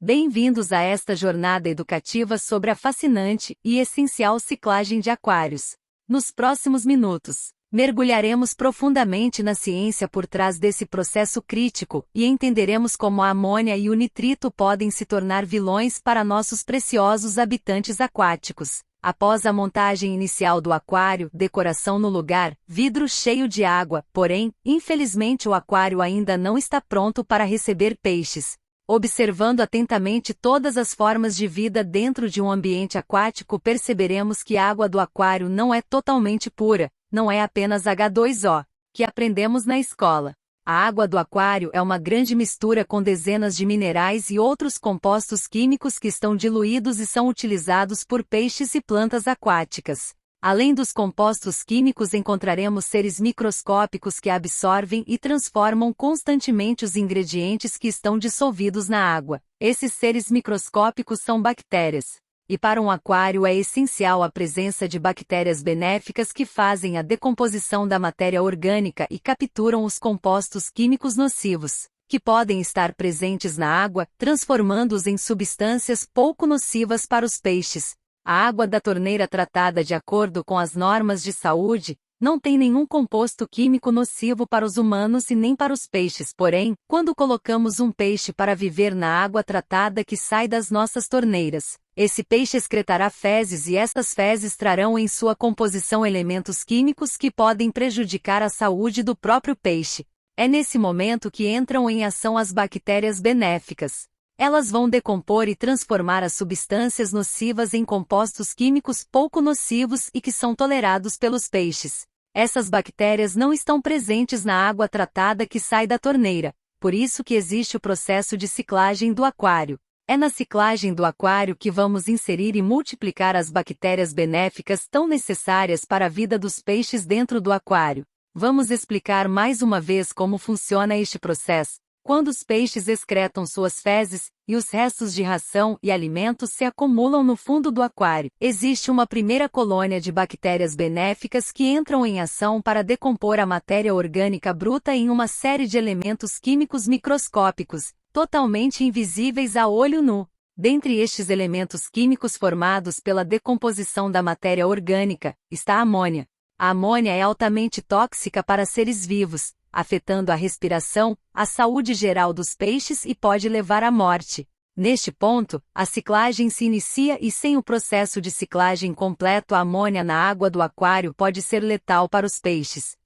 Bem-vindos a esta jornada educativa sobre a fascinante e essencial ciclagem de aquários. Nos próximos minutos, mergulharemos profundamente na ciência por trás desse processo crítico e entenderemos como a amônia e o nitrito podem se tornar vilões para nossos preciosos habitantes aquáticos. Após a montagem inicial do aquário, decoração no lugar, vidro cheio de água, porém, infelizmente o aquário ainda não está pronto para receber peixes. Observando atentamente todas as formas de vida dentro de um ambiente aquático, perceberemos que a água do aquário não é totalmente pura, não é apenas H2O, que aprendemos na escola. A água do aquário é uma grande mistura com dezenas de minerais e outros compostos químicos que estão diluídos e são utilizados por peixes e plantas aquáticas. Além dos compostos químicos, encontraremos seres microscópicos que absorvem e transformam constantemente os ingredientes que estão dissolvidos na água. Esses seres microscópicos são bactérias. E para um aquário é essencial a presença de bactérias benéficas que fazem a decomposição da matéria orgânica e capturam os compostos químicos nocivos, que podem estar presentes na água, transformando-os em substâncias pouco nocivas para os peixes. A água da torneira tratada de acordo com as normas de saúde não tem nenhum composto químico nocivo para os humanos e nem para os peixes. Porém, quando colocamos um peixe para viver na água tratada que sai das nossas torneiras, esse peixe excretará fezes e estas fezes trarão em sua composição elementos químicos que podem prejudicar a saúde do próprio peixe. É nesse momento que entram em ação as bactérias benéficas. Elas vão decompor e transformar as substâncias nocivas em compostos químicos pouco nocivos e que são tolerados pelos peixes. Essas bactérias não estão presentes na água tratada que sai da torneira, por isso que existe o processo de ciclagem do aquário. É na ciclagem do aquário que vamos inserir e multiplicar as bactérias benéficas tão necessárias para a vida dos peixes dentro do aquário. Vamos explicar mais uma vez como funciona este processo. Quando os peixes excretam suas fezes, e os restos de ração e alimentos se acumulam no fundo do aquário, existe uma primeira colônia de bactérias benéficas que entram em ação para decompor a matéria orgânica bruta em uma série de elementos químicos microscópicos, totalmente invisíveis a olho nu. Dentre estes elementos químicos formados pela decomposição da matéria orgânica, está a amônia. A amônia é altamente tóxica para seres vivos, afetando a respiração, a saúde geral dos peixes e pode levar à morte. Neste ponto, a ciclagem se inicia e sem o processo de ciclagem completo, a amônia na água do aquário pode ser letal para os peixes.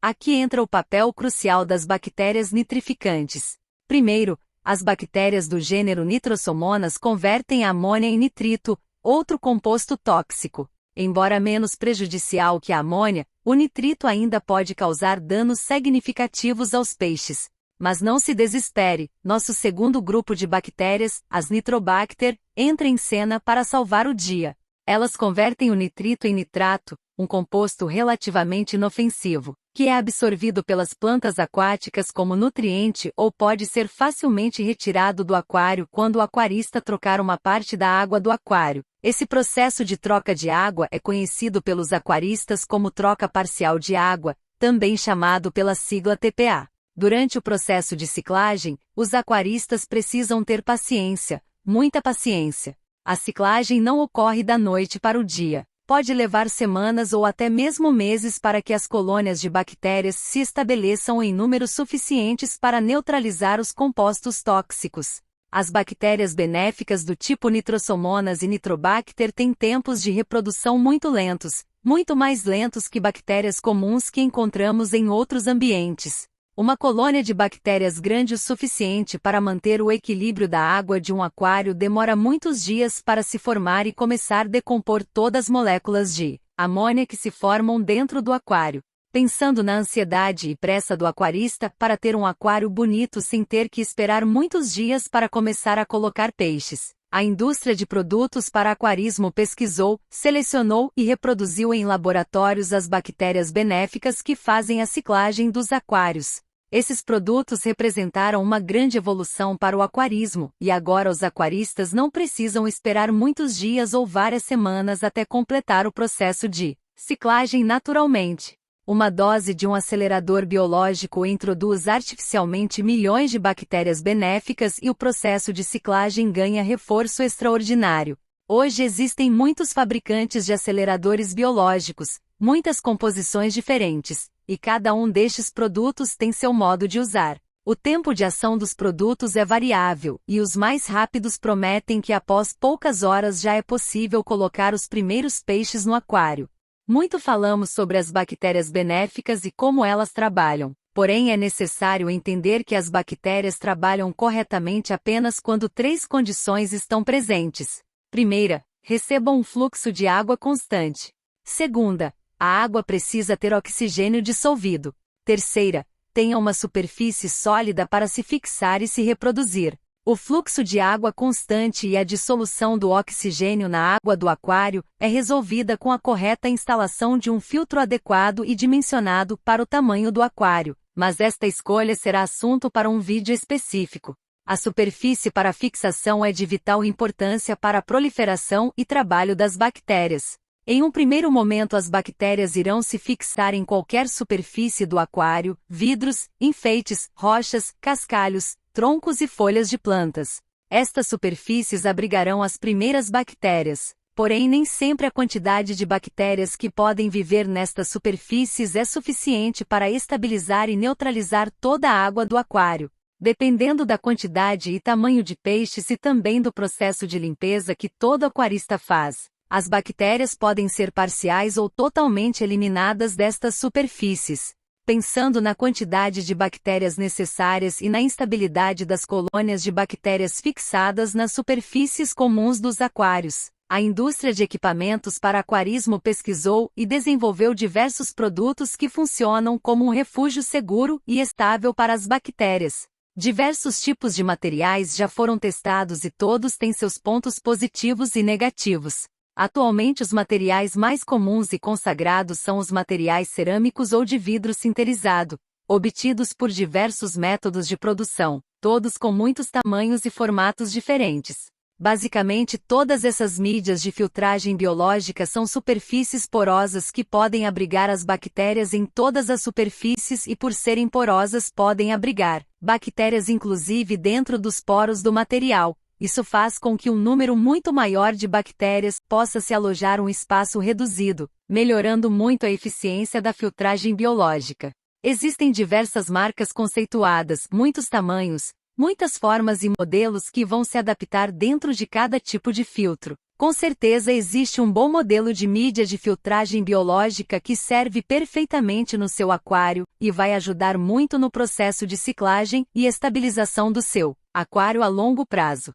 Aqui entra o papel crucial das bactérias nitrificantes. Primeiro, as bactérias do gênero Nitrosomonas convertem a amônia em nitrito, outro composto tóxico. Embora menos prejudicial que a amônia, o nitrito ainda pode causar danos significativos aos peixes. Mas não se desespere, nosso segundo grupo de bactérias, as Nitrobacter, entra em cena para salvar o dia. Elas convertem o nitrito em nitrato, um composto relativamente inofensivo, que é absorvido pelas plantas aquáticas como nutriente ou pode ser facilmente retirado do aquário quando o aquarista trocar uma parte da água do aquário. Esse processo de troca de água é conhecido pelos aquaristas como troca parcial de água, também chamado pela sigla TPA. Durante o processo de ciclagem, os aquaristas precisam ter paciência, muita paciência. A ciclagem não ocorre da noite para o dia. Pode levar semanas ou até mesmo meses para que as colônias de bactérias se estabeleçam em números suficientes para neutralizar os compostos tóxicos. As bactérias benéficas do tipo Nitrosomonas e Nitrobacter têm tempos de reprodução muito lentos, muito mais lentos que bactérias comuns que encontramos em outros ambientes. Uma colônia de bactérias grande o suficiente para manter o equilíbrio da água de um aquário demora muitos dias para se formar e começar a decompor todas as moléculas de amônia que se formam dentro do aquário. Pensando na ansiedade e pressa do aquarista para ter um aquário bonito sem ter que esperar muitos dias para começar a colocar peixes, a indústria de produtos para aquarismo pesquisou, selecionou e reproduziu em laboratórios as bactérias benéficas que fazem a ciclagem dos aquários. Esses produtos representaram uma grande evolução para o aquarismo, e agora os aquaristas não precisam esperar muitos dias ou várias semanas até completar o processo de ciclagem naturalmente. Uma dose de um acelerador biológico introduz artificialmente milhões de bactérias benéficas e o processo de ciclagem ganha reforço extraordinário. Hoje existem muitos fabricantes de aceleradores biológicos, muitas composições diferentes, e cada um destes produtos tem seu modo de usar. O tempo de ação dos produtos é variável, e os mais rápidos prometem que após poucas horas já é possível colocar os primeiros peixes no aquário. Muito falamos sobre as bactérias benéficas e como elas trabalham, porém é necessário entender que as bactérias trabalham corretamente apenas quando 3 condições estão presentes. Primeira, recebam um fluxo de água constante. Segunda, a água precisa ter oxigênio dissolvido. Terceira, tenha uma superfície sólida para se fixar e se reproduzir. O fluxo de água constante e a dissolução do oxigênio na água do aquário é resolvida com a correta instalação de um filtro adequado e dimensionado para o tamanho do aquário, mas esta escolha será assunto para um vídeo específico. A superfície para fixação é de vital importância para a proliferação e trabalho das bactérias. Em um primeiro momento as bactérias irão se fixar em qualquer superfície do aquário, vidros, enfeites, rochas, cascalhos, troncos e folhas de plantas. Estas superfícies abrigarão as primeiras bactérias, porém nem sempre a quantidade de bactérias que podem viver nestas superfícies é suficiente para estabilizar e neutralizar toda a água do aquário. Dependendo da quantidade e tamanho de peixes e também do processo de limpeza que todo aquarista faz, as bactérias podem ser parciais ou totalmente eliminadas destas superfícies. Pensando na quantidade de bactérias necessárias e na instabilidade das colônias de bactérias fixadas nas superfícies comuns dos aquários, a indústria de equipamentos para aquarismo pesquisou e desenvolveu diversos produtos que funcionam como um refúgio seguro e estável para as bactérias. Diversos tipos de materiais já foram testados e todos têm seus pontos positivos e negativos. Atualmente os materiais mais comuns e consagrados são os materiais cerâmicos ou de vidro sinterizado, obtidos por diversos métodos de produção, todos com muitos tamanhos e formatos diferentes. Basicamente todas essas mídias de filtragem biológica são superfícies porosas que podem abrigar as bactérias em todas as superfícies e por serem porosas podem abrigar bactérias inclusive dentro dos poros do material. Isso faz com que um número muito maior de bactérias possa se alojar em um espaço reduzido, melhorando muito a eficiência da filtragem biológica. Existem diversas marcas conceituadas, muitos tamanhos, muitas formas e modelos que vão se adaptar dentro de cada tipo de filtro. Com certeza existe um bom modelo de mídia de filtragem biológica que serve perfeitamente no seu aquário e vai ajudar muito no processo de ciclagem e estabilização do seu aquário a longo prazo.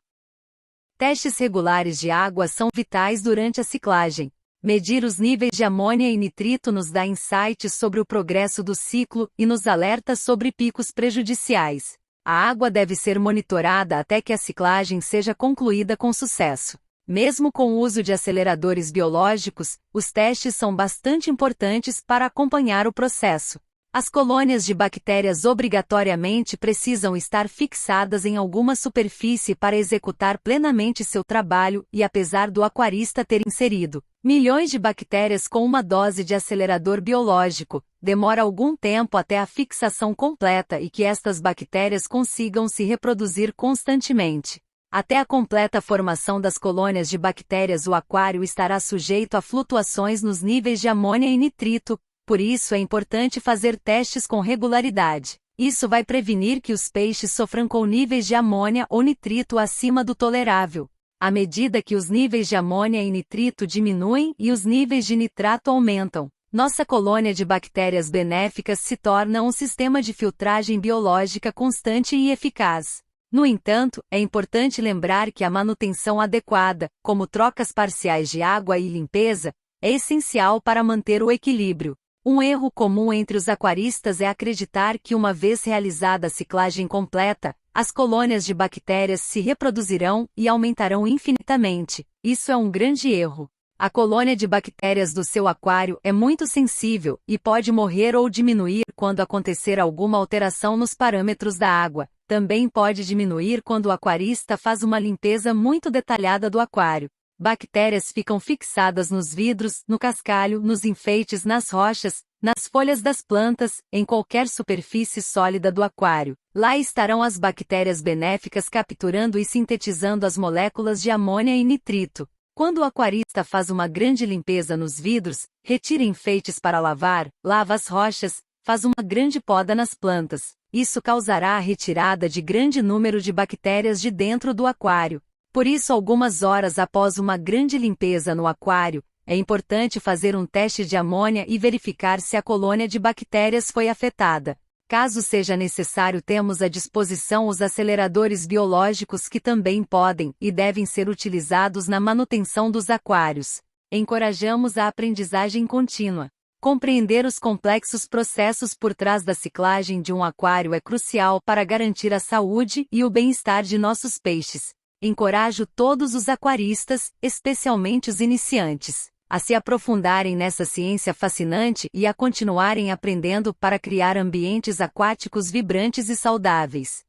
Testes regulares de água são vitais durante a ciclagem. Medir os níveis de amônia e nitrito nos dá insights sobre o progresso do ciclo e nos alerta sobre picos prejudiciais. A água deve ser monitorada até que a ciclagem seja concluída com sucesso. Mesmo com o uso de aceleradores biológicos, os testes são bastante importantes para acompanhar o processo. As colônias de bactérias obrigatoriamente precisam estar fixadas em alguma superfície para executar plenamente seu trabalho e apesar do aquarista ter inserido milhões de bactérias com uma dose de acelerador biológico, demora algum tempo até a fixação completa e que estas bactérias consigam se reproduzir constantemente. Até a completa formação das colônias de bactérias, o aquário estará sujeito a flutuações nos níveis de amônia e nitrito. Por isso é importante fazer testes com regularidade. Isso vai prevenir que os peixes sofram com níveis de amônia ou nitrito acima do tolerável. À medida que os níveis de amônia e nitrito diminuem e os níveis de nitrato aumentam, nossa colônia de bactérias benéficas se torna um sistema de filtragem biológica constante e eficaz. No entanto, é importante lembrar que a manutenção adequada, como trocas parciais de água e limpeza, é essencial para manter o equilíbrio. Um erro comum entre os aquaristas é acreditar que uma vez realizada a ciclagem completa, as colônias de bactérias se reproduzirão e aumentarão infinitamente. Isso é um grande erro. A colônia de bactérias do seu aquário é muito sensível e pode morrer ou diminuir quando acontecer alguma alteração nos parâmetros da água. Também pode diminuir quando o aquarista faz uma limpeza muito detalhada do aquário. Bactérias ficam fixadas nos vidros, no cascalho, nos enfeites, nas rochas, nas folhas das plantas, em qualquer superfície sólida do aquário. Lá estarão as bactérias benéficas capturando e sintetizando as moléculas de amônia e nitrito. Quando o aquarista faz uma grande limpeza nos vidros, retira enfeites para lavar, lava as rochas, faz uma grande poda nas plantas. Isso causará a retirada de grande número de bactérias de dentro do aquário. Por isso, algumas horas após uma grande limpeza no aquário, é importante fazer um teste de amônia e verificar se a colônia de bactérias foi afetada. Caso seja necessário, temos à disposição os aceleradores biológicos que também podem e devem ser utilizados na manutenção dos aquários. Encorajamos a aprendizagem contínua. Compreender os complexos processos por trás da ciclagem de um aquário é crucial para garantir a saúde e o bem-estar de nossos peixes. Encorajo todos os aquaristas, especialmente os iniciantes, a se aprofundarem nessa ciência fascinante e a continuarem aprendendo para criar ambientes aquáticos vibrantes e saudáveis.